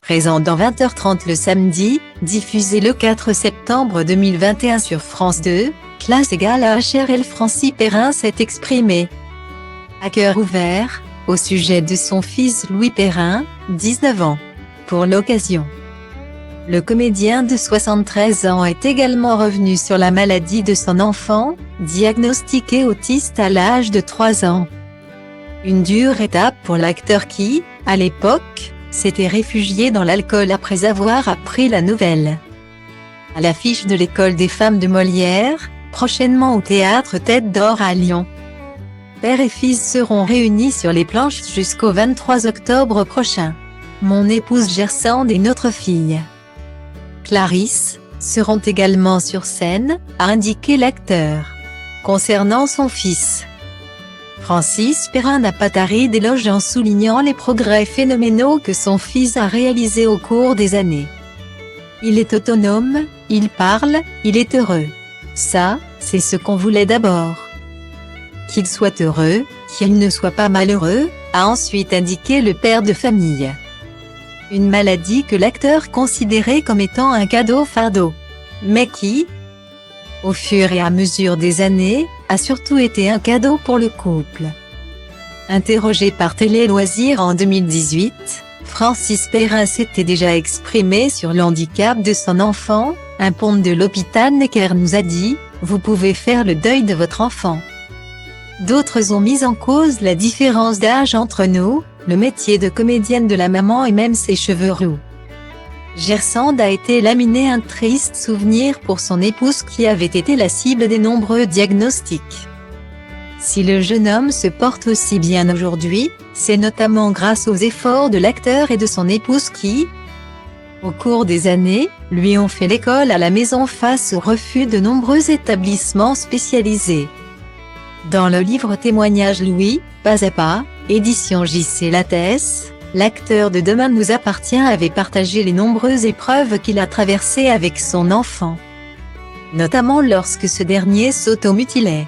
présent dans 20h30 le samedi, diffusé le 4 septembre 2021 sur France 2, classe égale à HRL. Francis Perrin s'est exprimé à cœur ouvert, au sujet de son fils Louis Perrin, 19 ans. Pour l'occasion, le comédien de 73 ans est également revenu sur la maladie de son enfant, diagnostiqué autiste à l'âge de 3 ans. Une dure étape pour l'acteur qui, à l'époque, s'était réfugié dans l'alcool après avoir appris la nouvelle. À l'affiche de l'École des femmes de Molière, prochainement au théâtre Tête d'Or à Lyon. Père et fils seront réunis sur les planches jusqu'au 23 octobre prochain. Mon épouse Gersande et notre fille Clarisse seront également sur scène, a indiqué l'acteur. Concernant son fils, Francis Perrin n'a pas tari d'éloges en soulignant les progrès phénoménaux que son fils a réalisés au cours des années. Il est autonome, il parle, il est heureux. Ça, c'est ce qu'on voulait d'abord. Qu'il soit heureux, qu'il ne soit pas malheureux, a ensuite indiqué le père de famille. Une maladie que l'acteur considérait comme étant un cadeau fardeau, mais qui, au fur et à mesure des années, a surtout été un cadeau pour le couple. Interrogé par Télé Loisirs en 2018, Francis Perrin s'était déjà exprimé sur l'handicap de son enfant. Un ponte de l'hôpital Necker nous a dit « Vous pouvez faire le deuil de votre enfant ». D'autres ont mis en cause la différence d'âge entre nous, le métier de comédienne de la maman et même ses cheveux roux. Gersande a été laminé un triste souvenir pour son épouse qui avait été la cible des nombreux diagnostics. Si le jeune homme se porte aussi bien aujourd'hui, c'est notamment grâce aux efforts de l'acteur et de son épouse qui, au cours des années, lui ont fait l'école à la maison face au refus de nombreux établissements spécialisés. Dans le livre témoignage Louis, Pas à pas, édition JC Lattès, l'acteur de Demain nous appartient avait partagé les nombreuses épreuves qu'il a traversées avec son enfant, notamment lorsque ce dernier s'automutilait.